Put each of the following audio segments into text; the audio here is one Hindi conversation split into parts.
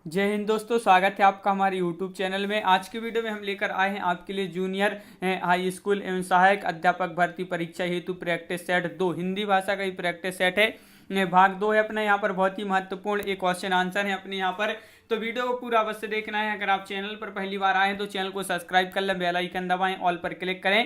जय हिंद दोस्तों, स्वागत है आपका हमारे YouTube चैनल में। आज की वीडियो में हम लेकर आए हैं आपके लिए जूनियर हाई स्कूल एवं सहायक अध्यापक भर्ती परीक्षा हेतु प्रैक्टिस सेट 2 हिंदी भाषा का ही प्रैक्टिस सेट है। भाग 2 है अपना। यहाँ पर बहुत ही महत्वपूर्ण एक क्वेश्चन आंसर है अपने यहाँ पर, तो वीडियो को पूरा अवश्य देखना है। अगर आप चैनल पर पहली बार आए हैं तो चैनल को सब्सक्राइब कर लें, बेल आइकन दबाएं, ऑल पर क्लिक करें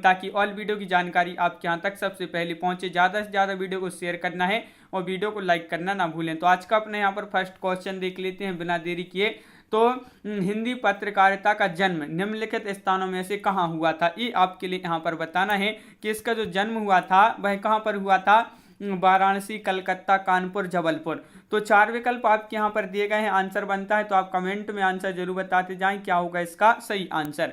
ताकि ऑल वीडियो की जानकारी आपके यहाँ तक सबसे पहले पहुंचे। ज़्यादा से ज़्यादा वीडियो को शेयर करना है और वीडियो को लाइक करना ना भूलें। तो आज का अपने यहाँ पर फर्स्ट क्वेश्चन देख लेते हैं बिना देरी किए। तो हिंदी पत्रकारिता का जन्म निम्नलिखित स्थानों में से कहाँ हुआ था, ये आपके लिए यहाँ पर बताना है कि इसका जो जन्म हुआ था वह कहाँ पर हुआ था। वाराणसी, कलकत्ता, कानपुर, जबलपुर। तो 4 विकल्प आपके यहाँ पर दिए गए हैं। आंसर बनता है तो आप कमेंट में आंसर जरूर बताते जाएं क्या होगा इसका सही आंसर।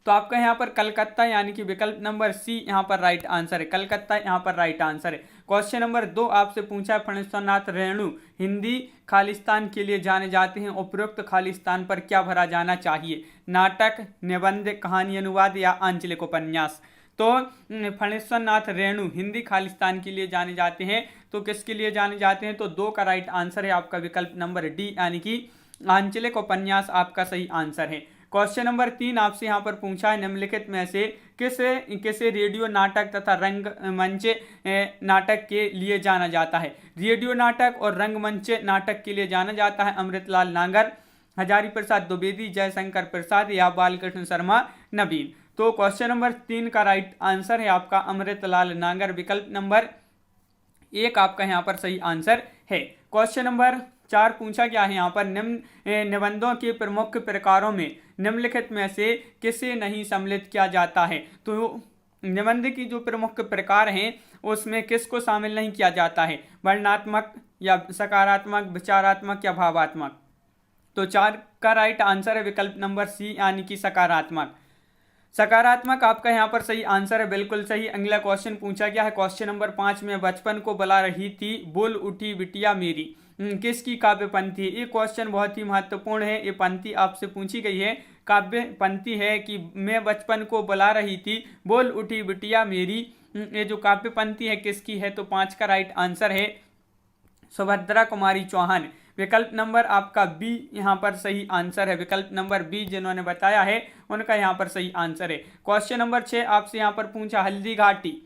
तो आपका यहाँ पर कलकत्ता यानी कि विकल्प नंबर सी यहाँ पर राइट आंसर है। कलकत्ता यहाँ पर राइट आंसर है। क्वेश्चन नंबर 2 आपसे पूछा है, फणीश्वरनाथ रेणु हिंदी खालिस्तान के लिए जाने जाते हैं, उपरोक्त खालिस्तान पर क्या भरा जाना चाहिए। नाटक, निबंध, कहानी अनुवाद या आंचलिक उपन्यास। तो फणीश्वरनाथ रेणु हिंदी खालिस्तान के लिए जाने जाते हैं, तो किसके लिए जाने जाते हैं। तो 2 का राइट आंसर है आपका विकल्प नंबर डी यानी कि आंचलिक उपन्यास आपका सही आंसर है। क्वेश्चन नंबर 3 आपसे यहाँ पर पूछा है, निम्नलिखित में से किसे रेडियो नाटक तथा रंगमंच नाटक के लिए जाना जाता है। रेडियो नाटक और रंगमंच नाटक के लिए जाना जाता है अमृतलाल नागर, हजारी प्रसाद द्विवेदी, जयशंकर प्रसाद या बालकृष्ण शर्मा नवीन। तो क्वेश्चन नंबर 3 का राइट आंसर है आपका अमृतलाल नागर, विकल्प नंबर 1 आपका यहाँ पर सही आंसर है। क्वेश्चन नंबर 4 पूछा गया है यहाँ पर, निम्न निबंधों के प्रमुख प्रकारों में निम्नलिखित में से किसे नहीं सम्मिलित किया जाता है। तो निबंध की जो प्रमुख प्रकार हैं उसमें किसको शामिल नहीं किया जाता है, वर्णनात्मक या सकारात्मक, विचारात्मक या भावात्मक। तो 4 का राइट आंसर है विकल्प नंबर सी यानी कि सकारात्मक। सकारात्मक आपका यहाँ पर सही आंसर है, बिल्कुल सही। अगला क्वेश्चन पूछा गया है क्वेश्चन नंबर 5 में, बचपन को बुला रही थी बोल उठी बिटिया मेरी किसकी काव्य पंक्ति है। ये क्वेश्चन बहुत ही महत्वपूर्ण है। ये पंक्ति आपसे पूछी गई है, काव्य पंक्ति है कि मैं बचपन को बुला रही थी बोल उठी बिटिया मेरी। ये जो काव्य पंक्ति है किसकी है। तो 5 का राइट आंसर है सुभद्रा कुमारी चौहान, विकल्प नंबर आपका बी यहाँ पर सही आंसर है। विकल्प नंबर बी जिन्होंने बताया है उनका यहाँ पर सही आंसर है। क्वेश्चन नंबर 6 आपसे यहाँ पर पूछा, हल्दी घाटी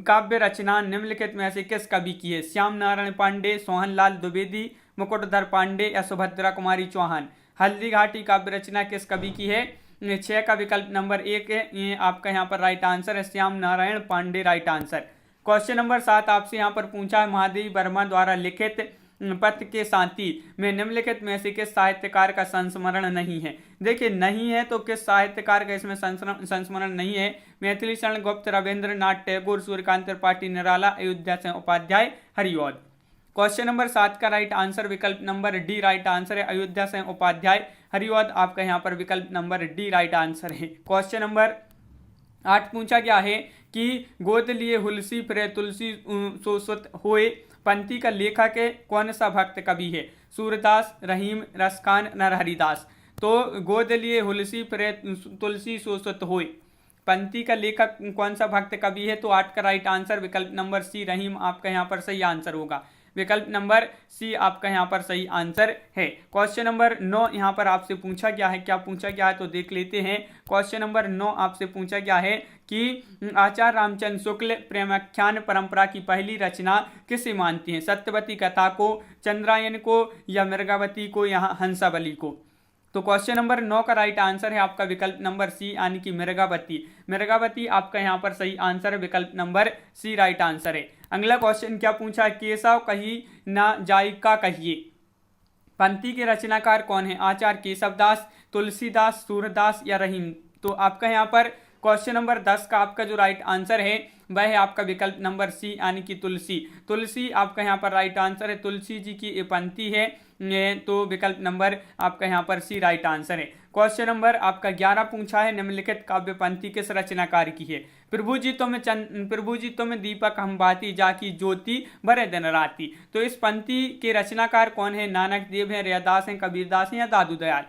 काव्य रचना निम्नलिखित में से किस कवि की है। श्याम नारायण पांडे, सोहनलाल द्विवेदी, मुकुटधर पांडे या सुभद्रा कुमारी चौहान। हल्दी घाटी काव्य रचना किस कवि की है। 6 का विकल्प नंबर 1 है, ये आपका यहाँ पर राइट आंसर है, Shyam Narayan Pandey right answer. Question number 7 आपसे यहाँ पर पूछा है, महादेवी वर्मा द्वारा लिखित पथ के साथी में निम्नलिखित में से किस साहित्यकार का संस्मरण नहीं है। देखिए नहीं है तो किस साहित्यकार का इसमें संस्मरण नहीं है। मैथिली शरण गुप्त, रविंद्रनाथ टैगोर, सूर्यकांत त्रिपाठी निराला, अयोध्या सिंह उपाध्याय, हरिऔध। क्वेश्चन नंबर 7 का राइट आंसर विकल्प नंबर डी राइट आंसर है, अयोध्या सिंह उपाध्याय, हरिऔध आपका यहाँ पर विकल्प नंबर डी राइट आंसर है। क्वेश्चन नंबर 8 पूछा गया है कि गोद लिए हुलसी फिरे तुलसी सोसुत होए पंक्ति का लेखक है कौन सा भक्त कवि है। सूरदास, रहीम, रसखान, नरहरिदास। तो गोद लिए हुलसी फिरे तुलसी सोसुत होए पंक्ति का लेखक कौन सा भक्त कवि है। तो 8 का राइट आंसर विकल्प नंबर सी रहीम आपका यहाँ पर सही आंसर होगा। विकल्प नंबर सी आपका यहाँ पर सही आंसर है। क्वेश्चन नंबर 9 यहाँ पर आपसे पूछा गया है, क्या पूछा गया है तो देख लेते हैं। क्वेश्चन नंबर 9 आपसे पूछा गया है कि आचार्य रामचंद्र शुक्ल प्रेमाख्यान परंपरा की पहली रचना किसे मानती हैं। सत्यवती कथा को, चंद्रायन को या मृगावती को या हंसावली को। तो क्वेश्चन नंबर 9 का राइट आंसर है आपका विकल्प नंबर सी यानी कि मृगावती। मृगावती आपका यहाँ पर सही आंसर है, विकल्प नंबर सी राइट आंसर है। अगला क्वेश्चन क्या पूछा है, केशव कही ना जायका कहिए पंक्ति के रचनाकार कौन है। आचार्य केशवदास, तुलसीदास, सूरदास या रहीम। तो आपका यहाँ पर क्वेश्चन नंबर 10 का आपका जो राइट आंसर है वह है आपका विकल्प नंबर सी यानी कि तुलसी। तुलसी आपका यहाँ पर राइट आंसर है, तुलसी जी की ये पंक्ति है, तो विकल्प नंबर आपका यहाँ पर सी राइट आंसर है। क्वेश्चन नंबर आपका 11 पूछा है, निम्नलिखित काव्य पंक्ति किस रचनाकार की है। प्रभु जी तुम्हें दीपक हम बाती जाकी ज्योति बरे दिन राती। तो इस पंक्ति के रचनाकार कौन है। नानक देव हैं, रैदास हैं, कबीरदास हैं या दादू दयाल।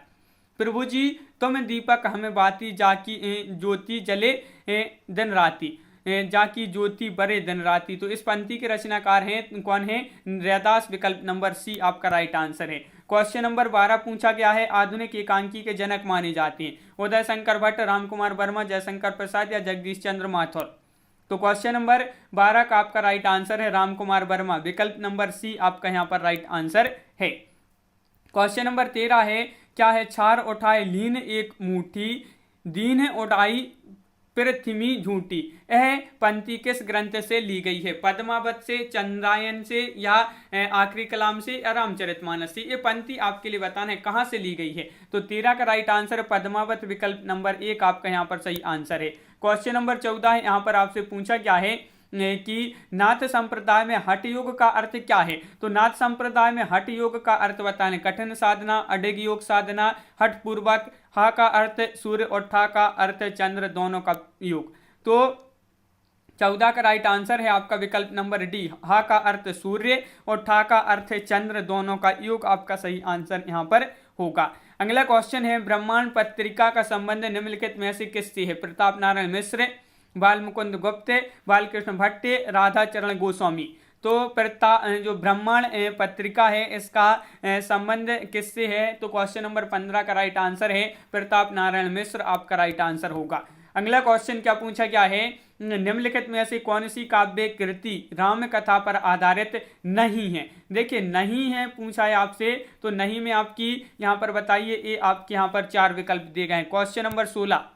प्रभु जी तुम दीपक हमें बाती जाकी ज्योति जले दिन राती, जाकी ज्योति बरे दिन राती। तो इस पंक्ति के रचनाकार हैं कौन है। रैदास, विकल्प नंबर सी आपका राइट आंसर है। क्वेश्चन नंबर 12 पूछा गया है आधुनिक एकांकी के जनक माने जाते हैं उदय शंकर भट्ट, रामकुमार वर्मा, जयशंकर प्रसाद या जगदीश चंद्र माथुर। तो क्वेश्चन नंबर 12 का आपका राइट आंसर है रामकुमार वर्मा, विकल्प नंबर सी आपका यहाँ पर राइट आंसर है। क्वेश्चन नंबर 13 है क्या है, छार उठाए लीन एक मुट्ठी, दीन उड़ाई पृथ्वी झूठी। यह पंक्ति किस ग्रंथ से ली गई है, पद्मावत से, चंद्रायन से या आखिरी कलाम से या रामचरितमानस से। ये पंक्ति आपके लिए बताना है कहां से ली गई है। तो 13 का राइट आंसर पद्मावत, विकल्प नंबर 1 आपका यहाँ पर सही आंसर है। क्वेश्चन नंबर 14 है, यहाँ पर आपसे पूछा गया है कि नाथ संप्रदाय में हठ योग का अर्थ क्या है। तो नाथ संप्रदाय में हठ योग का अर्थ बताने, कठिन साधना, अडिग योग साधना, हठ पूर्वक, हा का अर्थ सूर्य और ठा का अर्थ चंद्र, दोनों का योग। तो 14 का राइट आंसर है आपका विकल्प नंबर डी, हा का अर्थ सूर्य और ठा का अर्थ चंद्र, दोनों का योग आपका सही आंसर यहाँ पर होगा। अगला क्वेश्चन है ब्रह्मांड पत्रिका का संबंध निम्नलिखित में से किससे है, प्रताप नारायण मिश्र, बाल मुकुंद गुप्त, बालकृष्ण भट्ट, राधा चरण गोस्वामी। तो जो ब्रह्मांड पत्रिका है इसका संबंध किससे है, तो क्वेश्चन नंबर 15 का राइट आंसर है प्रताप नारायण मिश्र, आपका राइट आंसर होगा। अगला क्वेश्चन क्या पूछा गया है, निम्नलिखित में से कौन सी काव्य कृति राम कथा पर आधारित नहीं है। देखिए नहीं है पूछा है आपसे, तो नहीं में आपकी यहाँ पर बताइए, ये आपके यहाँ पर 4 विकल्प दिए गए हैं। क्वेश्चन नंबर 16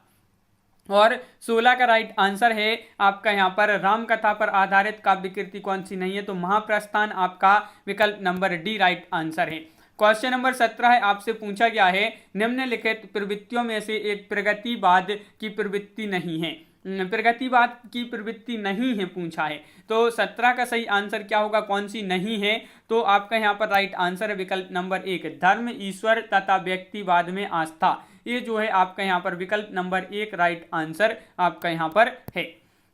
और 16 का राइट आंसर है आपका यहाँ पर राम कथा पर आधारित काव्य कृति कौन सी नहीं है, तो महाप्रस्थान आपका विकल्प नंबर डी राइट आंसर है। क्वेश्चन नंबर 17 है, आपसे पूछा गया है निम्नलिखित प्रवृत्तियों में से एक प्रगतिवाद की प्रवृत्ति नहीं है, प्रगतिवाद की प्रवृत्ति नहीं है पूछा है। तो 17 का सही आंसर क्या होगा, कौन सी नहीं है, तो आपका यहाँ पर राइट आंसर है विकल्प नंबर 1 धर्म, ईश्वर तथा व्यक्तिवाद में आस्था। ये जो है आपका यहाँ पर विकल्प नंबर 1 राइट आंसर आपका यहाँ पर है।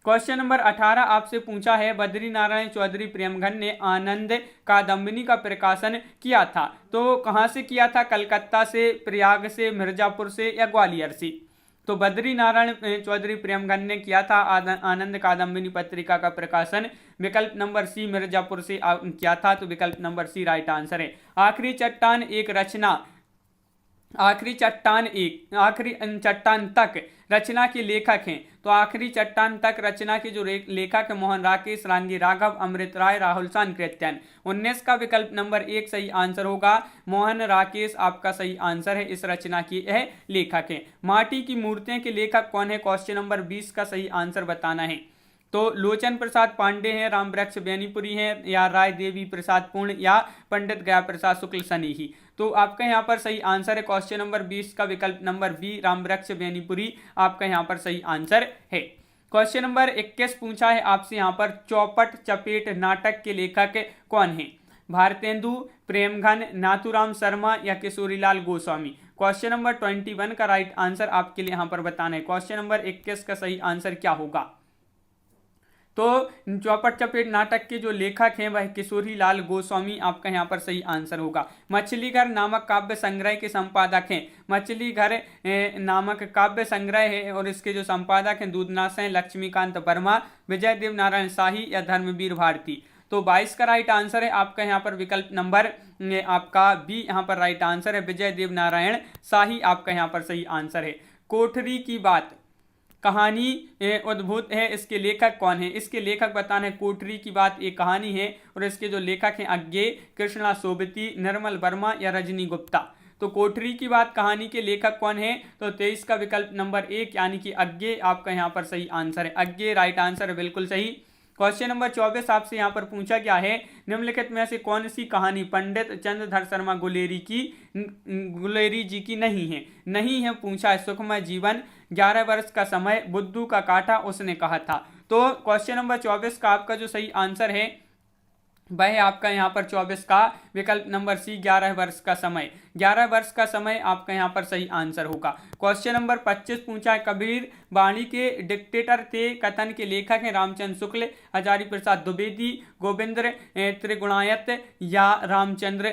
क्वेश्चन नंबर 18 आपसे पूछा है बद्री नारायण चौधरी प्रेमघन ने आनंद कादम्बिनी का प्रकाशन किया था, तो कहाँ से किया था, कलकत्ता से, प्रयाग से, मिर्जापुर से या ग्वालियर से। तो बद्री नारायण चौधरी प्रेमघन ने किया था आनंद कादम्बिनी पत्रिका का प्रकाशन, विकल्प नंबर सी मिर्जापुर से किया था, तो विकल्प नंबर सी राइट आंसर है। आखिरी चट्टान एक रचना, आखिरी चट्टान तक रचना के लेखक हैं, तो आखिरी चट्टान तक रचना के जो लेखक है मोहन राकेश, रानगी राघव, अमृत राय, राहुल सांकृत्यायन। 19 का विकल्प नंबर 1 सही आंसर होगा, मोहन राकेश आपका सही आंसर है, इस रचना की यह लेखक है। माटी की मूर्तियों के लेखक कौन है, क्वेश्चन नंबर 20 का सही आंसर बताना है। तो लोचन प्रसाद पांडे हैं, रामवृक्ष बेनीपुरी हैं या राय देवी प्रसाद पूर्ण या पंडित गया प्रसाद शुक्ल सनेही। तो आपका यहाँ पर सही आंसर है क्वेश्चन नंबर 20 का विकल्प नंबर बी रामवृक्ष बेनीपुरी, आपका यहाँ पर सही आंसर है। क्वेश्चन नंबर 21 पूछा है आपसे यहाँ पर चौपट चपेट नाटक के लेखक कौन है, भारतेंदु, प्रेमघन, नाथुराम शर्मा या किशोरीलाल गोस्वामी। क्वेश्चन नंबर 21 का राइट आंसर आपके लिए यहाँ पर बताना है। क्वेश्चन नंबर 21 का सही आंसर क्या होगा, तो चौपट चपेट नाटक के जो लेखक हैं वह किशोरीलाल गोस्वामी, आपका यहाँ पर सही आंसर होगा। मछली घर नामक काव्य संग्रह के संपादक हैं, मछली घर नामक काव्य संग्रह है और इसके जो संपादक हैं दूधनाथ हैं, लक्ष्मीकांत वर्मा, विजय देव नारायण शाही या धर्मवीर भारती। तो 22 का राइट आंसर है आपका यहाँ पर विकल्प नंबर आपका बी यहाँ पर राइट आंसर है, विजय देव नारायण शाही आपका यहाँ पर सही आंसर है। कोठरी की बात कहानी उद्भूत है, इसके लेखक कौन है, इसके लेखक बताना है। कोठरी की बात एक कहानी है और इसके जो लेखक हैं अज्ञे, कृष्णा सोबती, निर्मल वर्मा या रजनी गुप्ता। तो कोठरी की बात कहानी के लेखक कौन है, तो 23 का विकल्प नंबर 1 यानी कि अज्ञे आपका यहाँ पर सही आंसर है, अज्ञे राइट आंसर है, बिल्कुल सही। क्वेश्चन नंबर 24 आपसे यहाँ पर पूछा गया है निम्नलिखित में से कौन सी कहानी पंडित चंद्रधर शर्मा गुलेरी जी की नहीं है पूछा है। सुखमय जीवन, 11 वर्ष का समय, बुद्धू का कांटा, उसने कहा था। तो क्वेश्चन नंबर 24 का आपका जो सही आंसर है वह आपका यहाँ पर 24 का विकल्प नंबर सी 11 वर्ष का समय, 11 वर्ष का समय आपका यहाँ पर सही आंसर होगा। क्वेश्चन नंबर 25 पूछा है कबीर वाणी के डिक्टेटर थे कथन के लेखक हैं रामचंद्र शुक्ल, हजारी प्रसाद द्विवेदी, गोविंद्र त्रिगुणायत या रामचंद्र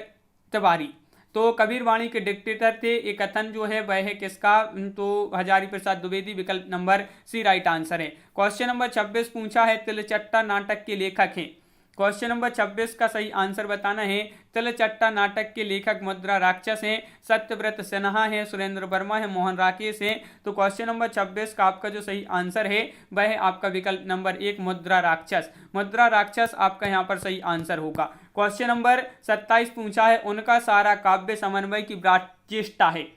तिवारी। तो कबीर वाणी के डिक्टेटर थे ये कथन जो है वह है किसका, तो हजारी प्रसाद द्विवेदी, विकल्प नंबर सी राइट आंसर है। क्वेश्चन नंबर 26 पूछा है तिलचट्टा नाटक के लेखक हैं क्वेश्चन नंबर 26 का सही आंसर बताना है। तिलचट्टा नाटक के लेखक मुद्रा राक्षस हैं, सत्यव्रत सिन्हा है, सुरेंद्र वर्मा है, मोहन राकेश है। तो क्वेश्चन नंबर 26 का आपका जो सही आंसर है वह है आपका विकल्प नंबर 1 मुद्रा राक्षस। मुद्रा राक्षस आपका यहाँ पर सही आंसर होगा। क्वेश्चन नंबर 27 पूछा है, उनका सारा काव्य समन्वय की चेष्टा है।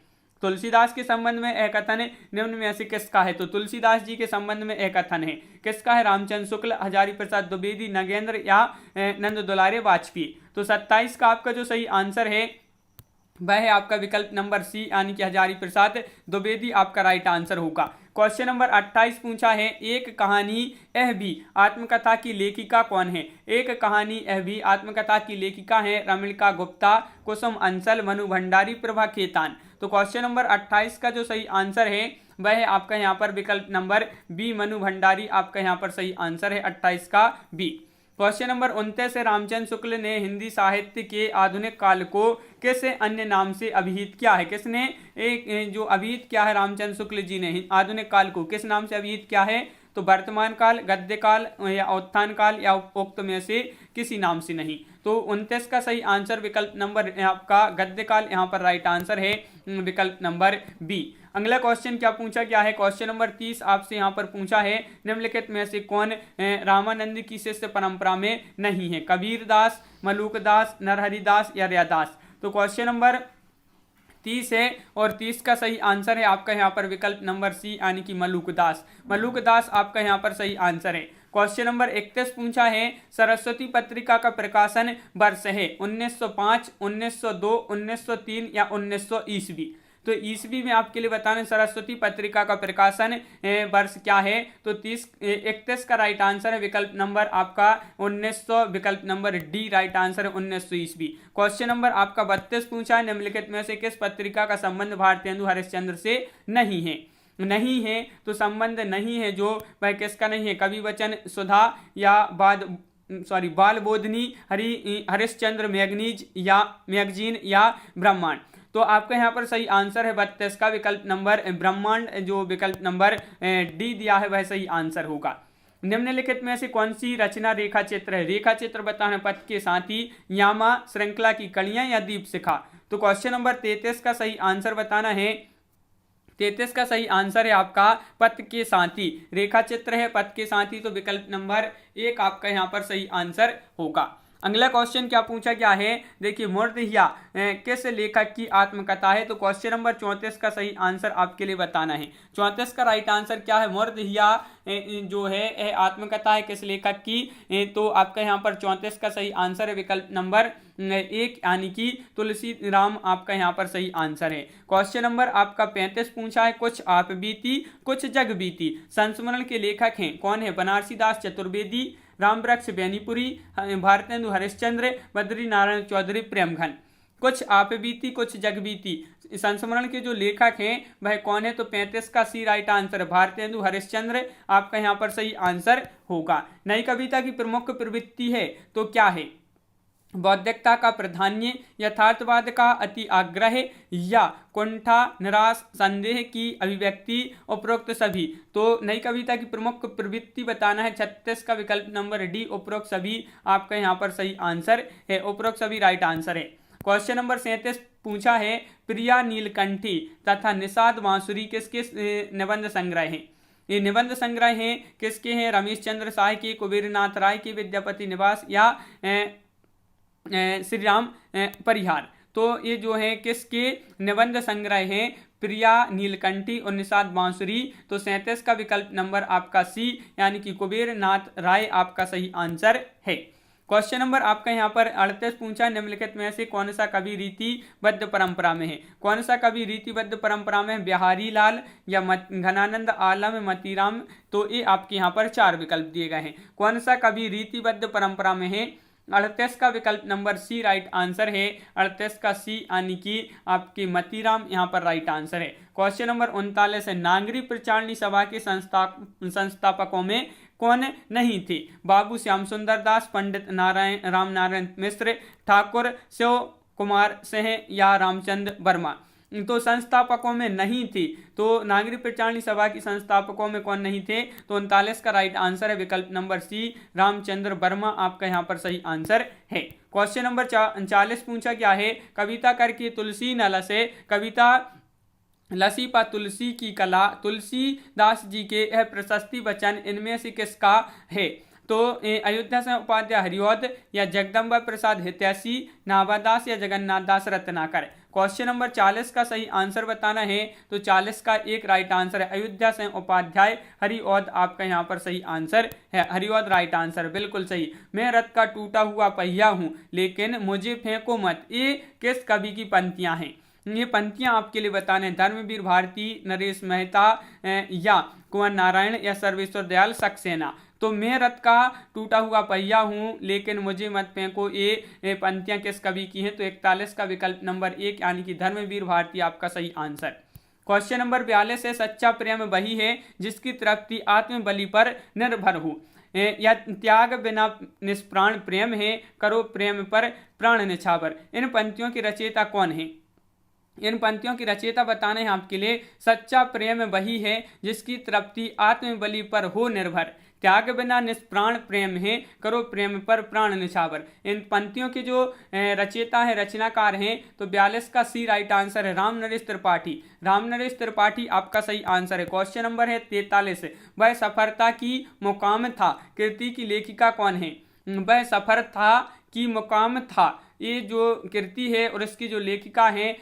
तुलसीदास के संबंध में यह कथन निम्न में से किसका है? तो तुलसीदास जी के संबंध में यह कथन है, किसका है? रामचंद्र शुक्ल, हजारी प्रसाद द्विवेदी, नगेंद्र या नंद दुलारे वाजपेयी। तो 27 का आपका जो सही आंसर है वह है आपका विकल्प नंबर सी यानी कि हजारी प्रसाद द्विवेदी आपका राइट आंसर होगा। क्वेश्चन नंबर 28 पूछा है, एक कहानी यह भी आत्मकथा की लेखिका कौन है? एक कहानी यह भी आत्मकथा की लेखिका है रमणिका गुप्ता, कुसुम अंसल, मनु भंडारी, प्रभा खेतान। तो क्वेश्चन नंबर 28 का जो सही आंसर है वह है आपका यहाँ पर विकल्प नंबर बी मनु भंडारी आपका यहाँ पर सही आंसर है 28 का बी। क्वेश्चन नंबर 29 है, रामचंद्र शुक्ल ने हिंदी साहित्य के आधुनिक काल को किस अन्य नाम से अभिहित किया है? किसने एक जो अभिहित किया है रामचंद्र शुक्ल जी ने आधुनिक काल को किस नाम से अभिहित किया है? तो वर्तमान काल, गद्य काल या उत्थान काल या उक्त में से किसी नाम से नहीं। तो 29 का सही आंसर विकल्प नंबर आपका गद्य काल यहाँ पर राइट आंसर है विकल्प नंबर बी। अगला क्वेश्चन क्या पूछा गया है? क्वेश्चन नंबर 30 आपसे यहाँ पर पूछा है, निम्नलिखित में से कौन रामानंद की शिष्य परंपरा में नहीं है? कबीर दास, मलूक दास, नरहरि दास या रैदास। तो क्वेश्चन नंबर 30 है और 30 का सही आंसर है आपका यहाँ पर विकल्प नंबर सी यानी कि मलूक दास। मलूक दास आपका यहाँ पर सही आंसर है। क्वेश्चन नंबर 31 पूछा है, सरस्वती पत्रिका का प्रकाशन वर्ष है 1905, 1902, 1903 या 1900 ईस्वी। तो ईस्वी में आपके लिए बताने सरस्वती पत्रिका का प्रकाशन वर्ष क्या है? तो 31 का राइट आंसर है विकल्प नंबर आपका 1900 विकल्प नंबर डी राइट आंसर है 1900 ईस्वी। क्वेश्चन नंबर आपका 32 पूछा है, निम्नलिखित में से किस पत्रिका का संबंध भारतेंदु हरिश्चंद्र से नहीं है? नहीं है तो संबंध नहीं है जो वह किसका नहीं है? कवि वचन सुधा या बाल बोधनी, हरिश्चंद्र मैगजीन या ब्रह्मांड। तो आपका यहाँ पर सही आंसर है 32 का विकल्प नंबर ब्रह्मांड, जो विकल्प नंबर डी दिया है वह सही आंसर होगा। निम्नलिखित में से कौन सी रचना रेखा चित्र है? रेखा चित्र बताना पथ के साथी, यामा, श्रृंखला की कड़ियां या दीप शिखा। तो क्वेश्चन नंबर 33 का सही आंसर बताना है। 33 का सही आंसर है आपका पथ के साथी। रेखा चित्र है पथ के साथी, तो विकल्प नंबर 1 आपका यहाँ पर सही आंसर होगा। अगला क्वेश्चन क्या पूछा गया है? देखिए, मूर्तिया किस लेखक की आत्मकथा है? तो क्वेश्चन नंबर 34 का सही आंसर आपके लिए बताना है। 34 का राइट आंसर क्या है? मूर्तिया जो है आत्मकथा है किस लेखक की? तो आपका यहाँ पर 34 का सही आंसर है विकल्प नंबर 1 यानी कि तुलसी राम आपका यहाँ पर सही आंसर है। क्वेश्चन नंबर आपका 35 पूछा है, कुछ आप बीती कुछ जग बीती संस्मरण के लेखक हैं कौन है? बनारसी दास चतुर्वेदी, रामवृक्ष बेनीपुरी, भारतेंदु हरिश्चंद्र, बद्री नारायण चौधरी, प्रेमघन। कुछ आप बीती कुछ जग बीती संस्मरण के जो लेखक हैं वह कौन है? तो 35 का सी राइट आंसर भारतेंदु हरिश्चंद्र आपका यहाँ पर सही आंसर होगा। नई कविता की प्रमुख प्रवृत्ति है तो क्या है? बौद्धिकता का प्राधान्य, यथार्थवाद का अति आग्रह या कुंठा, निराश, संदेह की अभिव्यक्ति, उपरोक्त सभी। तो नई कविता की प्रमुख प्रवृत्ति बताना है 36 का विकल्प नंबर डी उपरोक्त सभी आपका यहाँ पर सही आंसर है। उपरोक्त सभी राइट आंसर है। क्वेश्चन नंबर 37 पूछा है, प्रिया नीलकंठी तथा निषाद बांसुरी किसके निबंध संग्रह हैं? ये निबंध संग्रह हैं किसके हैं? रमेश चंद्र साय के, कुबेरनाथ राय के, विद्यापति निवास या श्री राम परिहार। तो ये जो है किसके निबंध संग्रह हैं? प्रिया नीलकंठी और निषाद बांसुरी। तो 37 का विकल्प नंबर आपका सी यानी कि कुबेरनाथ राय आपका सही आंसर है। क्वेश्चन नंबर आपका यहाँ पर 38 पूछा, निम्नलिखित में से कौन सा कवि रीतिबद्ध परंपरा में है? कौन सा कवि रीतिबद्ध परंपरा में? बिहारी लाल या घनानंद आलम, मतीराम। तो ये आपके यहाँ पर 4 विकल्प दिए गए हैं। कौन सा कवि रीतिबद्ध परंपरा में है? 38 का विकल्प नंबर सी राइट आंसर है। 38 का सी यानी कि आपकी मतीराम यहाँ पर राइट आंसर है। क्वेश्चन नंबर 39 है, नागरी प्रचारणी सभा के संस्थापकों में कौन नहीं थे? बाबू श्याम सुंदर दास, पंडित राम नारायण मिश्र, ठाकुर शिव कुमार सिंह या रामचंद्र वर्मा। तो संस्थापकों में नहीं थी। तो नागरिक प्रचारणी सभा की संस्थापकों में कौन नहीं थे? तो 39 का राइट आंसर है विकल्प नंबर सी, रामचंद्र वर्मा आपका यहाँ पर सही आंसर है। क्वेश्चन नंबर 40 पूछा क्या है? कविता करके तुलसी न लसे, कविता लसी पा तुलसी की कला, तुलसीदास जी के यह प्रशस्ति वचन इनमें से किसका है? तो अयोध्या से उपाध्याय हरिऔध या जगदम्बा प्रसाद हितैषी, नाभादास या जगन्नाथ दास रत्नाकर। क्वेश्चन नंबर 40 का सही आंसर बताना है। तो 40 का एक राइट आंसर है अयोध्या से उपाध्याय हरिऔध आपका यहाँ पर सही आंसर है। हरिऔध राइट आंसर बिल्कुल सही। मैं रथ का टूटा हुआ पहिया हूँ लेकिन मुझे फेंको मत, ये किस कवि की पंक्तियां हैं? ये पंक्तियां आपके लिए बताने धर्मवीर भारती, नरेश मेहता या कुंवर नारायण या सर्वेश्वर दयाल सक्सेना। तो मैं रथ का टूटा हुआ पहिया हूँ लेकिन मुझे मत फेंको, ये पंक्तियां किस कवि की हैं? तो 41 का विकल्प नंबर 1 यानी कि धर्मवीर भारती आपका सही आंसर। क्वेश्चन नंबर 42 है सच्चा प्रेम वही है जिसकी तृप्ति आत्मबलि पर निर्भर हो, या त्याग बिना निष्प्राण प्रेम है, करो प्रेम पर प्राण निछावर। इन पंक्तियों की रचयिता कौन है? इन पंक्तियों की रचयिता बताने हैं आपके लिए। सच्चा प्रेम वही है जिसकी तृप्ति आत्मबलि पर हो निर्भर, त्याग बिना निष्प्राण प्रेम है, करो प्रेम पर प्राण निछावर। इन पंक्तियों के जो रचयिता है, रचनाकार हैं, तो 42 का सी राइट आंसर है रामनरेश त्रिपाठी। रामनरेश त्रिपाठी आपका सही आंसर है। क्वेश्चन नंबर है 43, वह सफरता की मुकाम था कृति की लेखिका कौन है? वह सफर था की मुकाम था, ये जो कृति है और इसकी जो लेखिका है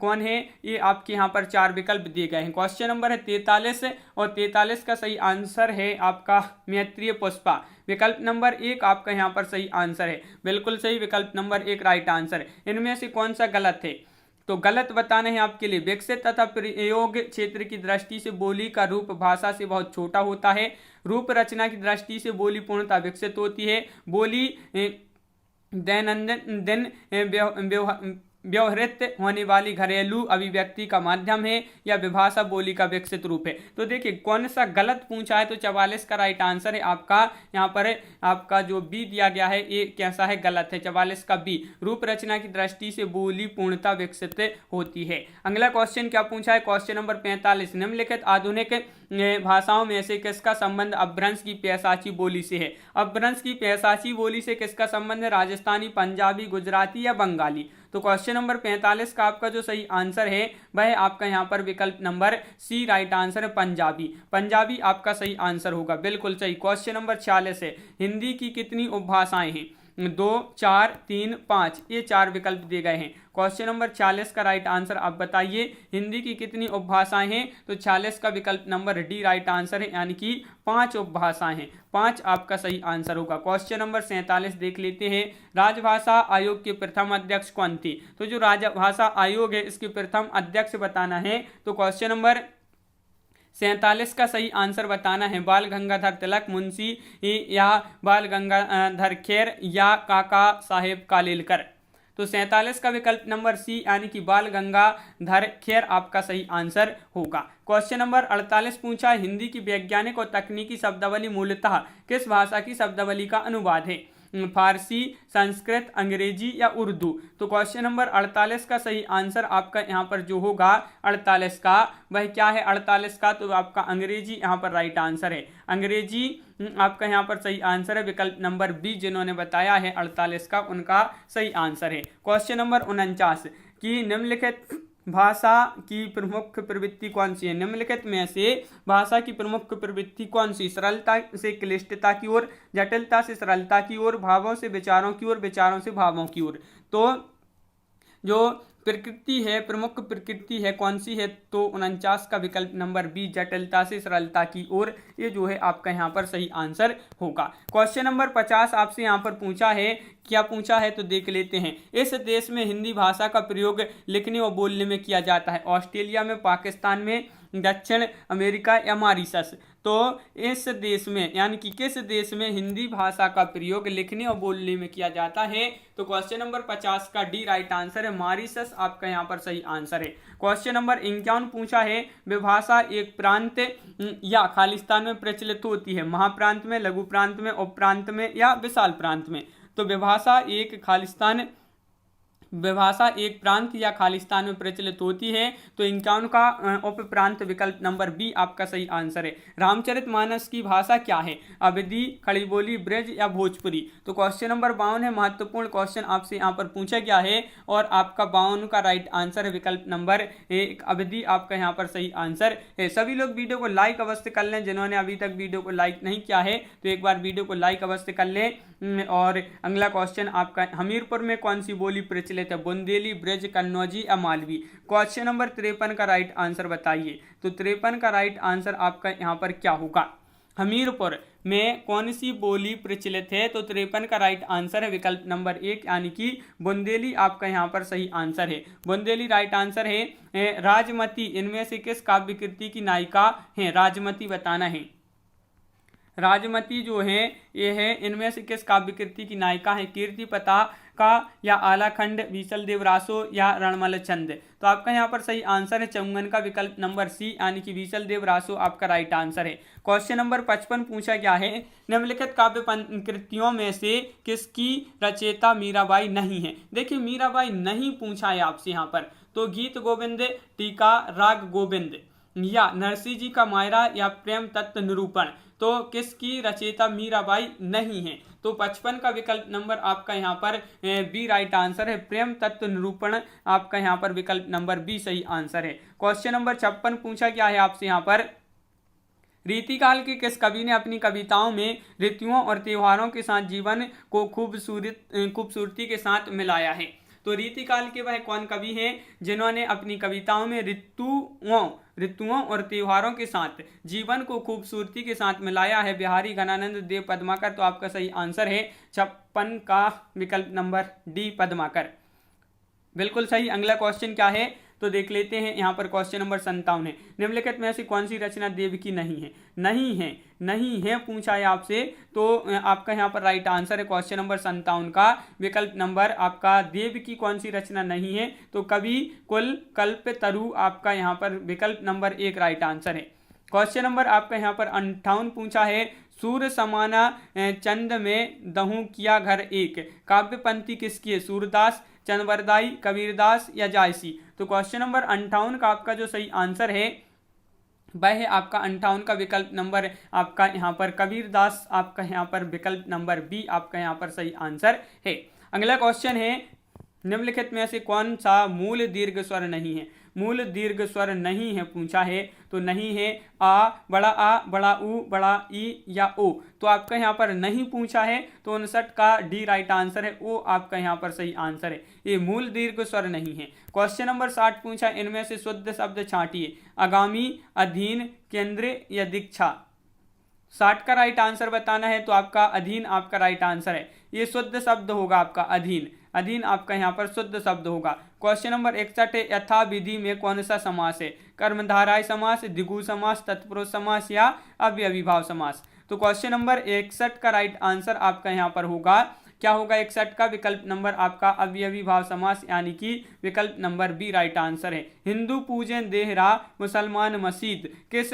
कौन है? ये आपके यहाँ पर 4 विकल्प दिए गए हैं। क्वेश्चन नंबर है 43 और 43 का सही आंसर है आपका मैत्रेय पुष्पा। विकल्प नंबर 1 आपका यहाँ पर सही आंसर है, बिल्कुल सही। विकल्प नंबर 1 राइट आंसर है। इनमें से कौन सा गलत है? तो गलत बताने हैं आपके लिए। विकसित तथा प्रयोग क्षेत्र की दृष्टि से बोली का रूप भाषा से बहुत छोटा होता है, रूप रचना की दृष्टि से बोली पूर्णतः विकसित होती है, बोली दैनंदिन दिन व्यवहृत होने वाली घरेलू अभिव्यक्ति का माध्यम है, या विभाषा बोली का विकसित रूप है। तो देखिए कौन सा गलत पूछा है? तो 44 का राइट आंसर है आपका यहाँ पर आपका जो बी दिया गया है ये कैसा है? गलत है। 44 का बी, रूप रचना की दृष्टि से बोली पूर्णता विकसित होती है। अगला क्वेश्चन क्या पूछा है? क्वेश्चन नंबर 45, निम्नलिखित आधुनिक भाषाओं में से किसका संबंध अपभ्रंश की पैशाची बोली से है? अपभ्रंश की पैशाची बोली से किसका संबंध है? राजस्थानी, पंजाबी, गुजराती या बंगाली। तो क्वेश्चन नंबर 45 का आपका जो सही आंसर है वह आपका यहाँ पर विकल्प नंबर सी राइट आंसर है पंजाबी। पंजाबी आपका सही आंसर होगा, बिल्कुल सही। क्वेश्चन नंबर 46 है हिंदी की कितनी उपभाषाएं हैं? 2, 4, 3, 5, ये 4 विकल्प दिए गए हैं। क्वेश्चन नंबर 46 का राइट आंसर आप बताइए, हिंदी की कितनी उपभाषाएं हैं? तो 46 का विकल्प नंबर डी राइट आंसर है, यानी कि 5 उपभाषाएं हैं। 5 आपका सही आंसर होगा। क्वेश्चन नंबर 47 देख लेते हैं, राजभाषा आयोग के प्रथम अध्यक्ष कौन थे? तो जो राजभाषा आयोग है इसके प्रथम अध्यक्ष बताना है। तो क्वेश्चन नंबर 47 का सही आंसर बताना है बाल गंगाधर तिलक, मुंशी या बाल गंगाधर खेर या काका साहेब कालेलकर। तो 47 का विकल्प नंबर सी यानी कि बाल गंगाधर खेर आपका सही आंसर होगा। क्वेश्चन नंबर 48 पूछा, हिंदी की वैज्ञानिक और तकनीकी शब्दावली मूलतः किस भाषा की शब्दावली का अनुवाद है? फारसी, संस्कृत, अंग्रेजी या उर्दू। तो क्वेश्चन नंबर 48 का सही आंसर आपका यहाँ पर जो होगा 48 का वह क्या है? 48 का तो आपका अंग्रेजी यहाँ पर राइट आंसर है। अंग्रेजी आपका यहाँ पर सही आंसर है, विकल्प नंबर बी जिन्होंने बताया है 48 का उनका सही आंसर है। क्वेश्चन नंबर 49 की निम्नलिखित भाषा की प्रमुख प्रवृत्ति कौन सी है? निम्नलिखित में से भाषा की प्रमुख प्रवृत्ति कौन सी? सरलता से क्लिष्टता की ओर, जटिलता से सरलता की ओर, भावों से विचारों की ओर, विचारों से भावों की ओर। तो जो प्रकृति है, प्रमुख प्रकृति है कौन सी है? तो 49 का विकल्प नंबर बी जटिलता से सरलता की ओर, ये जो है आपका यहाँ पर सही आंसर होगा। क्वेश्चन नंबर 50 आपसे यहाँ पर पूछा है, क्या पूछा है तो देख लेते हैं। इस देश में हिंदी भाषा का प्रयोग लिखने और बोलने में किया जाता है? ऑस्ट्रेलिया में, पाकिस्तान में, दक्षिण अमेरिका या मॉरिशस। तो इस देश में यानी कि किस देश में हिंदी भाषा का प्रयोग लिखने और बोलने में किया जाता है? तो क्वेश्चन नंबर 50 का डी राइट आंसर है, मॉरिशस आपका यहाँ पर सही आंसर है। क्वेश्चन नंबर 51 पूछा है, विभाषा एक प्रांत या खालिस्तान में प्रचलित होती है? महाप्रांत में, लघु प्रांत में, उपप्रांत में या विशाल प्रांत में? तो विभाषा एक खालिस्तान विभाषा एक प्रांत या खालिस्तान में प्रचलित होती है, तो इनका का उप प्रांत विकल्प नंबर बी आपका सही आंसर है। रामचरितमानस की भाषा क्या है? अवधी, खड़ी बोली, ब्रज या भोजपुरी? तो क्वेश्चन नंबर 52 है, महत्वपूर्ण क्वेश्चन आपसे यहाँ पर पूछा गया है और आपका 52 का राइट आंसर है विकल्प नंबर एक, अवधी आपका यहाँ पर सही आंसर है। सभी लोग वीडियो को लाइक अवश्य कर लें, जिन्होंने अभी तक वीडियो को लाइक नहीं किया है तो एक बार वीडियो को लाइक अवश्य कर लें। और अगला क्वेश्चन आपका, हमीरपुर में कौन सी बोली प्रचलित है? बुंदेली, ब्रज, कन्नौजी या मालवी? क्वेश्चन नंबर 53 का राइट आंसर बताइए। तो 53 का राइट आंसर आपका यहाँ पर क्या होगा? हमीरपुर में कौन सी बोली प्रचलित है? तो 53 का राइट आंसर है विकल्प नंबर एक, यानी कि बुंदेली आपका यहाँ पर सही आंसर है। बुंदेली राइट आंसर है। राजमती इनमें से किस काव्य कृति की नायिका है? राजमती बताना है। राजमती जो है ये है, इनमें से किस काव्य कृति की नायिका है? कीर्ति पताका या आलाखंड, बीसल देवरासो या रणमल छंद? तो आपका यहाँ पर सही आंसर है चौंगन का विकल्प नंबर सी, यानी कि बीसल देवरासो आपका राइट आंसर है। क्वेश्चन नंबर 55 पूछा गया है, निम्नलिखित काव्य कृतियों में से किसकी रचयिता मीराबाई नहीं है? देखिए मीराबाई नहीं पूछा है आपसे यहाँ पर, तो गीत गोविंद, टीका, राग गोविंद या नरसिंह जी का मायरा या प्रेम तत्व निरूपण? तो किसकी रचयिता मीराबाई नहीं है? तो 55 का विकल्प नंबर आपका यहाँ पर बी राइट आंसर है। प्रेम तत्व निरूपण आपका यहाँ पर विकल्प नंबर बी सही आंसर है। क्वेश्चन नंबर 56 पूछा गया है आपसे यहाँ पर, रीतिकाल के किस कवि ने अपनी कविताओं में ऋतुओं और त्योहारों के साथ जीवन को खूबसूरती के साथ मिलाया है? तो रीतिकाल के वह कौन कवि हैं जिन्होंने अपनी कविताओं में ऋतुओं और त्योहारों के साथ जीवन को खूबसूरती के साथ मिलाया है? बिहारी, घनानंद, देव, पद्माकर? तो आपका सही आंसर है 56 का विकल्प नंबर डी, पद्माकर। बिल्कुल सही। अगला क्वेश्चन क्या है तो देख लेते हैं। यहाँ पर क्वेश्चन नंबर 57 है, निम्नलिखित में से कौन सी रचना देव की नहीं है? नहीं है पूछा है आपसे, तो आपका यहाँ पर राइट आंसर है क्वेश्चन नंबर 57 का विकल्प नंबर आपका देव की कौन सी रचना नहीं है? तो कवि कुल कल्प तरु आपका यहाँ पर विकल्प नंबर एक राइट आंसर है। क्वेश्चन नंबर आपका यहाँ पर 58 पूछा है, सूर्य समाना चंद में दहूं किया घर एक, काव्य पंक्ति किसकी है? सूरदास, चंद्रवरदाई, कबीरदास या जायसी? तो क्वेश्चन नंबर 58 का आपका जो सही आंसर है वह है आपका 58 का विकल्प नंबर आपका यहाँ पर कबीरदास आपका यहाँ पर विकल्प नंबर बी आपका यहाँ पर सही आंसर है। अगला क्वेश्चन है, निम्नलिखित में से कौन सा मूल दीर्घ स्वर नहीं है? मूल दीर्घ स्वर नहीं है पूछा है, तो नहीं है आ, बड़ा ऊ, बड़ा ई या ओ? तो आपका यहाँ पर नहीं पूछा है, तो 59 का डी राइट आंसर है, ओ आपका यहाँ पर सही आंसर है। ये मूल दीर्घ स्वर नहीं है। क्वेश्चन नंबर 60 पूछा, इनमें से शुद्ध शब्द छांटिए, आगामी, अधीन, केंद्र या दीक्षा? 60 का राइट आंसर बताना है, तो आपका अधीन आपका राइट आंसर है। ये शुद्ध शब्द होगा आपका अधीन आपका यहाँ पर शुद्ध शब्द होगा। क्वेश्चन नंबर 61 है, यथा विधि में कौन सा समास है? कर्मधारय समास, द्विगु समास, तत्पुरुष समास या अव्ययीभाव समास? तो क्वेश्चन नंबर 61 का राइट आंसर आपका यहाँ पर होगा, क्या होगा? 61 का विकल्प नंबर आपका अव्ययीभाव समास, यानी कि विकल्प नंबर बी राइट आंसर है। हिंदू पूजन देहरा, मुसलमान मस्जिद किस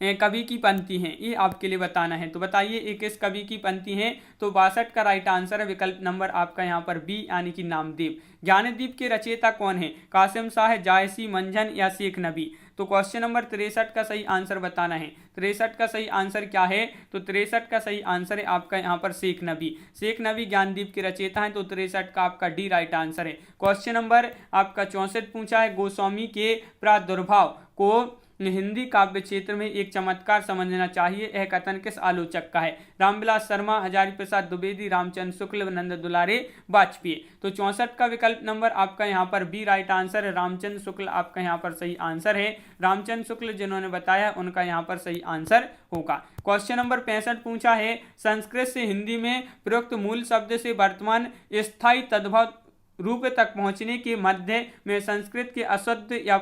कवि की पंक्ति है? ये आपके लिए बताना है, तो बताइए ये किस कवि की पंक्ति है? तो 62 का राइट आंसर है विकल्प नंबर आपका यहाँ पर बी, यानी कि नामदेव। ज्ञानदीप के रचयिता कौन है? कासिम शाह, जायसी, मंझन या शेख नबी? तो क्वेश्चन नंबर 63 का सही आंसर बताना है। 63 का सही आंसर क्या है? तो 63 का सही आंसर है आपका यहाँ पर शेख नबी ज्ञानदीप के रचयिता है, तो 63 का आपका डी राइट आंसर है। क्वेश्चन नंबर आपका 64 पूछा है, गोस्वामी के प्रादुर्भाव को हिंदी काव्य क्षेत्र में एक चमत्कार समझना चाहिए, यह कथन किस आलोचक का है? रामविलास शर्मा, हजारी प्रसाद द्विवेदी, रामचंद्र शुक्ल, नंद दुलारे, वाजपेयी? तो 64 का विकल्प नंबर आपका यहाँ पर बी राइट आंसर है, रामचंद्र शुक्ल आपका यहाँ पर सही आंसर है। रामचंद्र शुक्ल जिन्होंने बताया उनका यहाँ पर सही आंसर होगा। क्वेश्चन नंबर 65 पूछा है, संस्कृत से हिंदी में प्रयुक्त मूल शब्द से वर्तमान स्थायी तद्भव रूप तक पहुंचने के मध्य में संस्कृत के अशुद्ध या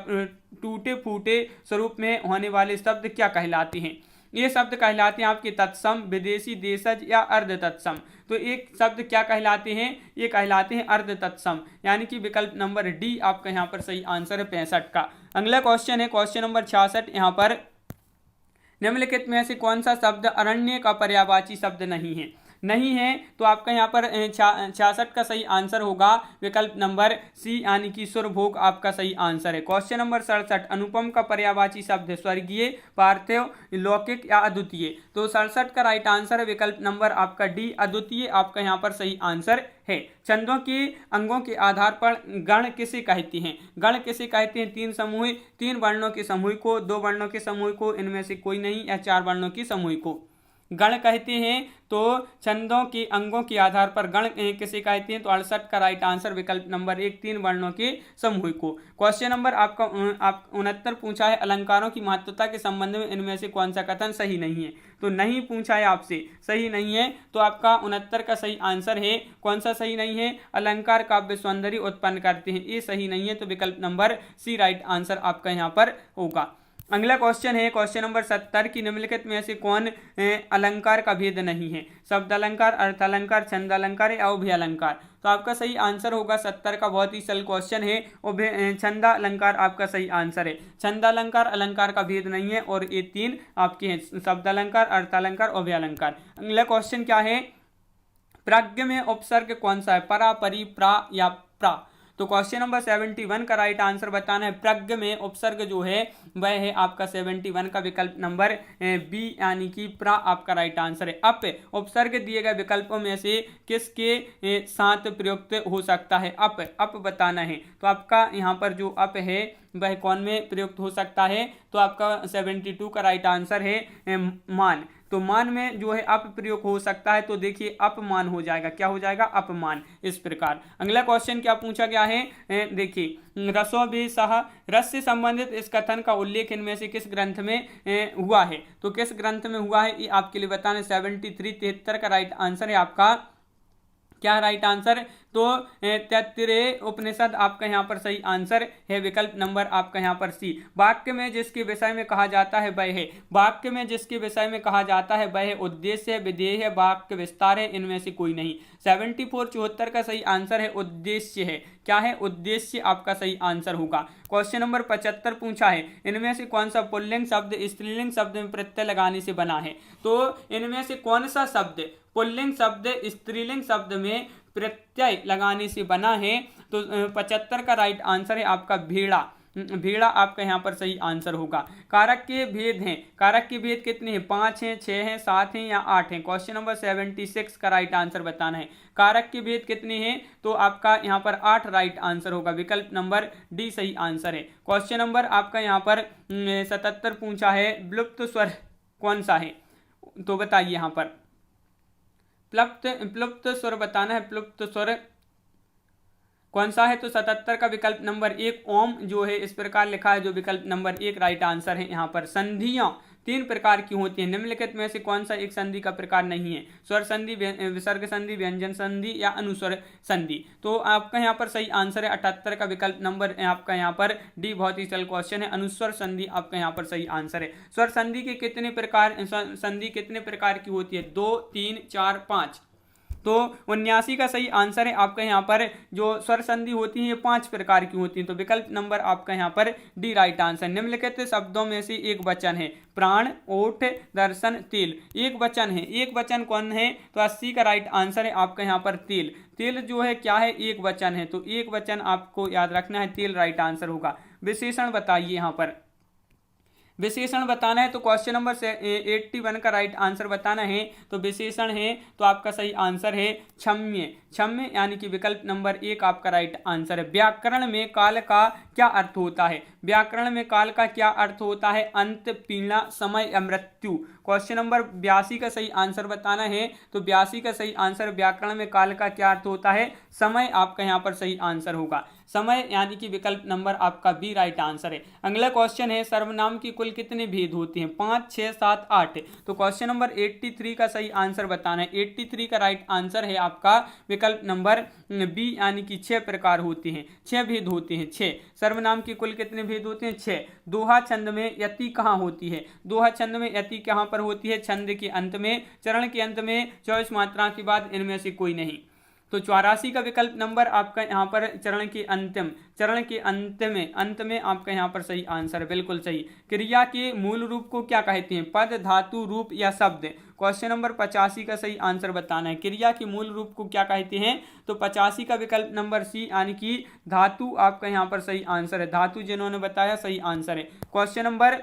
टूटे फूटे स्वरूप में होने वाले शब्द क्या कहलाते हैं? ये शब्द कहलाते हैं आपके तत्सम, विदेशी, देशज या अर्ध तत्सम। तो एक शब्द क्या कहलाते हैं? ये कहलाते हैं अर्ध तत्सम, यानी कि विकल्प नंबर डी आपका यहाँ पर सही आंसर है 65 का। अगला क्वेश्चन है क्वेश्चन नंबर 66, यहाँ पर निम्नलिखित में से कौन सा शब्द अरण्य का पर्यायवाची शब्द नहीं है? नहीं है तो आपका यहाँ पर 66 का सही आंसर होगा विकल्प नंबर सी यानी कि सुरभोग आपका सही आंसर है। क्वेश्चन नंबर 67, अनुपम का पर्यायवाची शब्द है स्वर्गीय, पार्थिव, लौकिक या अद्वितीय। तो 67 का राइट आंसर है विकल्प नंबर आपका डी अद्वितीय आपका यहाँ पर सही आंसर है। छंदों के अंगों के आधार पर गण किसे कहते हैं? गण किसे कहते हैं? 3 समूह, 3 वर्णों के समूह को, 2 वर्णों के समूह को, इनमें से कोई नहीं, या 4 वर्णों के समूह को गण कहते हैं। तो छंदों के अंगों के आधार पर गण किसे कहते हैं? तो 68 का राइट आंसर विकल्प नंबर 1, 3 वर्णों के समूह को। क्वेश्चन नंबर आपका 69 पूछा है अलंकारों की महत्वता के संबंध में इनमें से कौन सा कथन सही नहीं है? तो नहीं पूछा है आपसे, सही नहीं है, तो आपका 69 का सही आंसर है। कौन सा सही नहीं है? अलंकार काव्य सौंदर्य उत्पन्न करते हैं, ये सही नहीं है, तो विकल्प नंबर सी राइट आंसर आपका यहाँ पर होगा। अगला क्वेश्चन है क्वेश्चन नंबर 70 की निम्नलिखित में से कौन अलंकार का भेद नहीं है? शब्द अलंकार, अर्थ अलंकार, छंद अलंकार या उभय अलंकार। तो आपका सही आंसर होगा 70 का, बहुत ही सरल क्वेश्चन है, छंद अलंकार आपका सही आंसर है। छंद अलंकार अलंकार का भेद नहीं है और ये 3 आपके हैं, शब्द अलंकार, अर्थ अलंकार, उभय अलंकार। अगला क्वेश्चन क्या है? प्राज्ञ में उपसर्ग कौन सा है? परा, परी, प्रा या प्रा। तो क्वेश्चन नंबर 71 का राइट आंसर बताना है। प्रज्ञ में उपसर्ग जो है वह है आपका 71 का विकल्प नंबर बी यानी कि प्रा आपका राइट आंसर है। अप उपसर्ग दिए गए विकल्पों में से किसके साथ प्रयुक्त हो सकता है? अप बताना है। तो आपका यहाँ पर जो अप है वह कौन में प्रयुक्त हो सकता है? तो आपका 72 का राइट आंसर है मान। तो मान में जो है अप प्रयोग हो सकता है, तो देखिए अपमान हो जाएगा। क्या हो जाएगा? अपमान। इस प्रकार अगला क्वेश्चन क्या पूछा गया है? देखिए रसों भी सह, रस से संबंधित इस कथन का उल्लेख इनमें से किस ग्रंथ में हुआ है? तो किस ग्रंथ में हुआ है ये आपके लिए बताना। 73 का राइट आंसर है आपका क्या राइट आंसर? तो तैत्तिरीय उपनिषद आपका यहाँ पर सही आंसर है, विकल्प नंबर आपका यहाँ पर सी। वाक्य में जिसके विषय में कहा जाता है वह है, वाक्य में जिसके विषय में कहा जाता है वह उद्देश्य है, विधेय है, वाक्य विस्तार है, इनमें से कोई नहीं। 74 का सही आंसर है उद्देश्य है। क्या है? उद्देश्य आपका सही आंसर होगा। क्वेश्चन नंबर 75 पूछा है इनमें से कौन सा पुल्लिंग शब्द स्त्रीलिंग शब्द में प्रत्यय लगाने से बना है? तो इनमें से कौन सा शब्द पुल्लिंग शब्द स्त्रीलिंग शब्द में प्रत्यय लगाने से बना है? तो 75 का राइट आंसर है आपका भेड़ा। भेड़ा आपका यहाँ पर सही आंसर होगा। कारक के भेद हैं, कारक के भेद कितने हैं? 5 हैं, 6 हैं, 7 हैं या 8 हैं? क्वेश्चन नंबर 76 का राइट आंसर बताना है। कारक के भेद कितने हैं? तो आपका यहाँ पर 8 राइट आंसर होगा, विकल्प नंबर डी सही आंसर है। क्वेश्चन नंबर आपका यहाँ पर 77 पूछा है विलुप्त स्वर कौन सा है? तो बताइए यहाँ पर प्लुप्त स्वर बताना है। प्लुप्त स्वर कौन सा है? तो 77 का विकल्प नंबर 1 ओम जो है इस प्रकार लिखा है, जो विकल्प नंबर 1 राइट आंसर है। यहाँ पर संधियां 3 प्रकार की होती हैं, निम्नलिखित में से कौन सा एक संधि का प्रकार नहीं है? स्वर संधि, विसर्ग संधि, व्यंजन संधि या अनुस्वर संधि। तो आपका यहाँ पर सही आंसर है 78 का विकल्प नंबर आपका यहाँ पर डी, बहुत ही सरल क्वेश्चन है, अनुस्वर संधि आपका यहाँ पर सही आंसर है। स्वर संधि के कितने प्रकार, संधि कितने प्रकार की होती है? 2, 3, 4, 5। तो 79 का सही आंसर है आपका यहाँ पर जो स्वर संधि होती है ये 5 प्रकार की होती है, तो विकल्प नंबर आपका यहाँ पर डी राइट आंसर। निम्नलिखित शब्दों में से एक वचन है प्राण, ओठ, दर्शन, तेल। एक वचन है, एक वचन कौन है? तो 80 का राइट आंसर है आपका यहाँ पर तेल। तेल जो है क्या है? एक वचन है, तो एक वचन आपको याद रखना है, तेल राइट आंसर होगा। विशेषण बताइए यहाँ पर, विशेषण बताना है। तो क्वेश्चन नंबर 81 का राइट आंसर बताना है। तो विशेषण है तो आपका सही आंसर है क्षम्य। क्षम्य यानी कि विकल्प नंबर 1 आपका राइट आंसर है। व्याकरण में काल का क्या अर्थ होता है? व्याकरण में काल का क्या अर्थ होता है? अंत, पीड़ा, समय या मृत्यु। क्वेश्चन नंबर 82 का सही आंसर बताना है। तो 82 का सही आंसर व्याकरण में काल का क्या अर्थ होता है? समय आपका यहाँ पर सही आंसर होगा। समय यानी कि विकल्प नंबर आपका बी राइट आंसर है। अगला क्वेश्चन है सर्वनाम की कुल कितने भेद होते हैं? 5, 6, 7, 8। तो क्वेश्चन नंबर 83 का सही आंसर बताना है। 83 का राइट आंसर है आपका विकल्प नंबर बी यानी कि 6 प्रकार होते हैं, 6 भेद होते हैं। 6 सर्वनाम की कुल कितने भेद होते हैं? 6। दोहा छंद में यति कहाँ होती है? दोहा छंद में यति कहाँ पर होती है? छंद के अंत में, चरण के अंत में, 24 मात्रा के बाद, इनमें से कोई नहीं। तो 84 का विकल्प नंबर आपका यहाँ पर चरण के अंत में आपका यहाँ पर सही आंसर है, बिल्कुल सही। क्रिया के मूल रूप को क्या कहते हैं? पद, धातु, रूप या शब्द? क्वेश्चन नंबर 85 का सही आंसर बताना है। क्रिया के मूल रूप को क्या कहते हैं? तो 85 का विकल्प नंबर सी यानी कि धातु आपका यहाँ पर सही आंसर है। धातु जिन्होंने बताया सही आंसर है। क्वेश्चन नंबर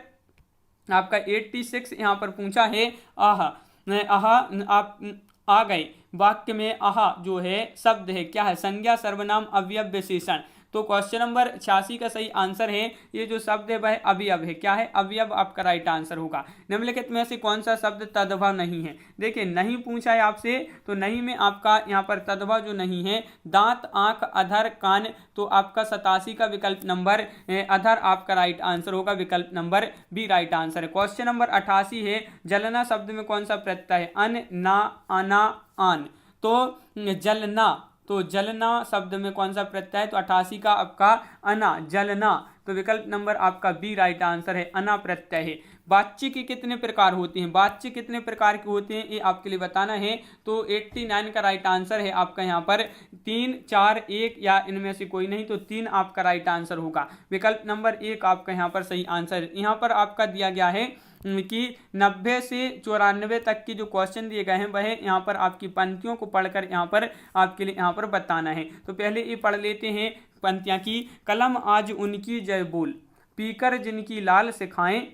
आपका 86 यहाँ पर पूछा है आह आप आ गए। वाक्य में आह जो है शब्द है, क्या है? संज्ञा, सर्वनाम, अवयव, विशेषण। तो क्वेश्चन नंबर 86 का सही आंसर है ये जो शब्द है वह अवयव है। क्या है? अवयव आपका राइट आंसर होगा। निम्नलिखित में से कौन सा शब्द तद्भव नहीं है? देखिए नहीं पूछा है आपसे, तो नहीं में आपका यहाँ पर तद्भव जो नहीं है, दांत, आंख, अधर, कान, तो आपका 87 का विकल्प नंबर अधर आपका राइट आंसर होगा। विकल्प नंबर बी राइट आंसर है। क्वेश्चन नंबर 88 है जलना शब्द में कौन सा प्रत्यय है? अन, ना, आना, आन। तो जलना, तो जलना शब्द में कौन सा प्रत्यय है? तो 88 का आपका अना, जलना। तो विकल्प नंबर आपका बी राइट आंसर है, अना प्रत्यय है। वाच्य के कितने प्रकार होते हैं? वाच्य कितने प्रकार के होते हैं ये आपके लिए बताना है। तो 89 का राइट आंसर है आपका यहाँ पर 3, 4, 1 या इनमें से कोई नहीं, तो 3 आपका राइट आंसर होगा। विकल्प नंबर 1 आपका यहाँ पर सही आंसर है। यहाँ पर आपका दिया गया है कि 90 से 94 तक की जो क्वेश्चन दिए गए हैं वह यहाँ पर आपकी पंक्तियों को पढ़कर यहाँ पर आपके लिए यहाँ पर बताना है। तो पहले ये पढ़ लेते हैं पंक्तियाँ की। कलम आज उनकी जय बोल, पीकर जिनकी लाल सिखाएं,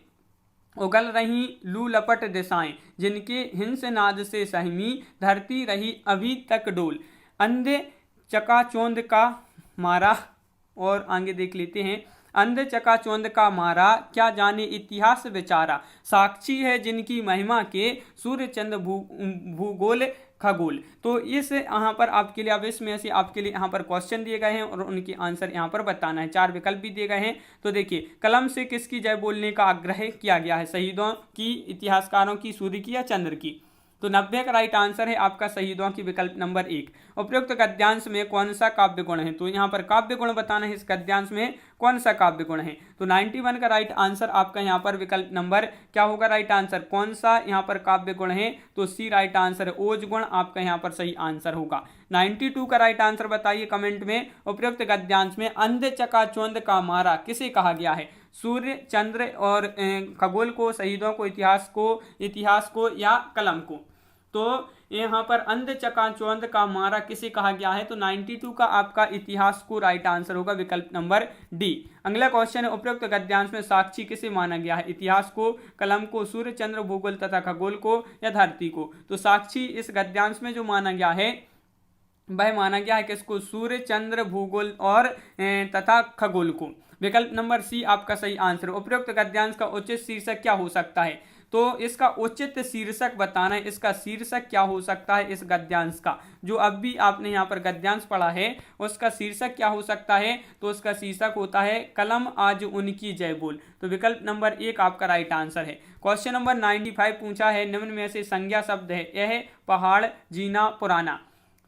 उगल रही लू लपट दिशाएं, जिनके हिंस नाद से सहमी, धरती रही अभी तक डोल, अंधे चकाचौंध का मारा। और आगे देख लेते हैं। अंध चकाचौंध का मारा, क्या जाने इतिहास विचारा, साक्षी है जिनकी महिमा के, सूर्य चंद्र भूगोल खगोल। तो इस यहाँ पर आपके लिए, अब इसमें से आपके लिए यहाँ पर क्वेश्चन दिए गए हैं और उनके आंसर यहाँ पर बताना है। 4 विकल्प भी दिए गए हैं। तो देखिए, कलम से किसकी जय बोलने का आग्रह किया गया है? शहीदों की, इतिहासकारों की, सूर्य की या चंद्र की? तो 90 का राइट आंसर है आपका शहीदों की, विकल्प नंबर 1। उपयुक्त गद्यांश में कौन सा काव्य गुण है? तो यहाँ पर काव्य गुण बताना है, इस गद्यांश में कौन सा काव्य गुण है? तो 91 का राइट आंसर आपका यहाँ पर विकल्प नंबर क्या होगा राइट आंसर? कौन सा यहाँ पर काव्य गुण है? तो सी राइट आंसर है, ओज गुण आपका यहाँ पर सही आंसर होगा। 92 का राइट आंसर बताइए कमेंट में। उपयुक्त गद्यांश में अंध चकाचौंध का मारा किसे कहा गया है? सूर्य, चंद्र और खगोल को, शहीदों को, इतिहास को या कलम को? तो यहाँ पर अंध चकाचौंध का मारा किसे कहा गया है? तो 92 का आपका इतिहास को राइट आंसर होगा, विकल्प नंबर डी। अगला क्वेश्चन है, उपयुक्त गद्यांश में साक्षी किसे माना गया है? इतिहास को, कलम को, सूर्य, चंद्र, भूगोल तथा खगोल को या धरती को? तो साक्षी इस गद्यांश में जो माना गया है वह माना गया है किसको? सूर्य, चंद्र, भूगोल और तथा खगोल को। विकल्प नंबर सी आपका सही आंसर। उपयुक्त गद्यांश का उचित शीर्षक क्या हो सकता है? तो इसका उचित शीर्षक बताना है, इसका शीर्षक क्या हो सकता है इस गद्यांश का? जो अब भी आपने यहाँ पर गद्यांश पढ़ा है उसका शीर्षक क्या हो सकता है? तो उसका शीर्षक होता है कलम आज उनकी जय बोल। तो विकल्प नंबर 1 आपका राइट आंसर है। क्वेश्चन नंबर 95 पूछा है, निम्न में से संज्ञा शब्द है, यह पहाड़, जीना, पुराना।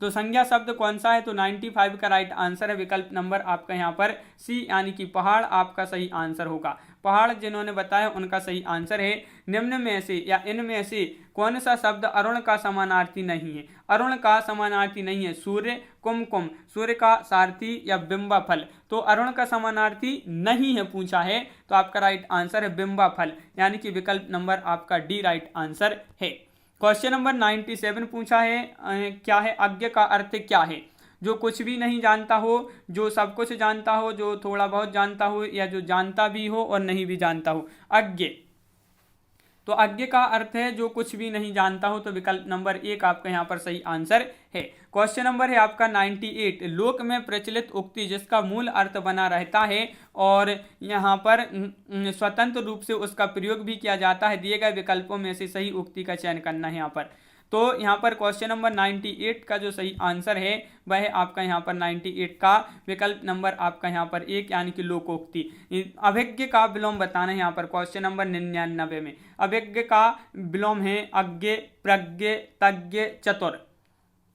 तो संज्ञा शब्द कौन सा है? तो 95 का राइट आंसर है, विकल्प नंबर आपका यहाँ पर सी यानी कि पहाड़ आपका सही आंसर होगा। पहाड़ जिन्होंने बताया उनका सही आंसर है। निम्न में से या इनमें से कौन सा शब्द अरुण का समानार्थी नहीं है? अरुण का समानार्थी नहीं है। सूर्य, कुमकुम, सूर्य का सारथी या बिंबा फल? तो अरुण का समानार्थी नहीं है पूछा है, तो आपका राइट आंसर है बिंबा फल, यानी कि विकल्प नंबर आपका डी राइट आंसर है। क्वेश्चन नंबर 97 पूछा है, क्या है? अज्ञ का अर्थ क्या है? जो कुछ भी नहीं जानता हो, जो सब कुछ जानता हो, जो थोड़ा बहुत जानता हो या जो जानता भी हो और नहीं भी जानता हो, अज्ञ। तो अज्ञ का अर्थ है जो कुछ भी नहीं जानता हो, तो विकल्प नंबर 1 आपका यहाँ पर सही आंसर है। क्वेश्चन नंबर है आपका 98, लोक में प्रचलित उक्ति जिसका मूल अर्थ बना रहता है और यहाँ पर स्वतंत्र रूप से उसका प्रयोग भी किया जाता है, दिए गए विकल्पों में से सही उक्ति का चयन करना है यहाँ पर। तो यहाँ पर क्वेश्चन नंबर 98 का जो सही आंसर है वह आपका यहाँ पर 98 का विकल्प नंबर आपका यहाँ पर 1 यानी कि लोकोक्ति। अभिज्ञ का विलोम बताना है यहाँ पर क्वेश्चन नंबर 99 में। अभिज्ञ का विलोम है अज्ञ, प्रज्ञ, तज्ञ, चतुर।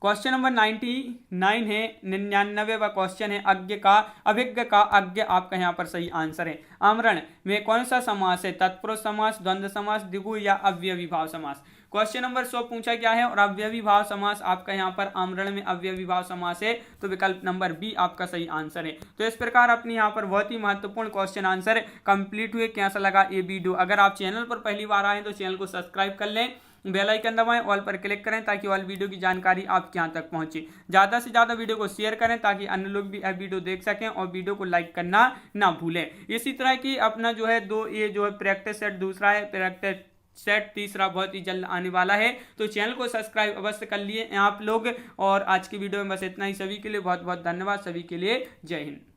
क्वेश्चन नंबर 99 है, 99वां क्वेश्चन है, अभिज्ञ का अज्ञ आपका यहाँ पर सही आंसर है। आमरण में कौन सा समास है? तत्पुरुष समास, द्वंद्व समास, द्विगु या अव्ययी भाव समास। क्वेश्चन नंबर 100 पूछा गया है और अव्ययी भाव समास आपका यहाँ पर आमरण में अव्ययी भाव समास है, तो विकल्प नंबर बी आपका सही आंसर है। तो इस प्रकार अपने यहाँ पर बहुत ही महत्वपूर्ण क्वेश्चन आंसर कंप्लीट हुए। कैसा लगा ये वीडियो? अगर आप चैनल पर पहली बार आए तो चैनल को सब्सक्राइब कर लें, बेल आइकन दबाएं, ऑल पर क्लिक करें ताकि ऑल वीडियो की जानकारी आपके यहाँ तक पहुंचे। ज़्यादा से ज़्यादा वीडियो को शेयर करें ताकि अन्य लोग भी वीडियो देख सकें और वीडियो को लाइक करना ना भूलें। इसी तरह की अपना जो है ये जो है प्रैक्टिस सेट दूसरा है, प्रैक्टिस सेट तीसरा बहुत ही जल्द आने वाला है, तो चैनल को सब्सक्राइब अवश्य कर लिए आप लोग। और आज की वीडियो में बस इतना ही। सभी के लिए बहुत बहुत धन्यवाद। सभी के लिए जय हिंद।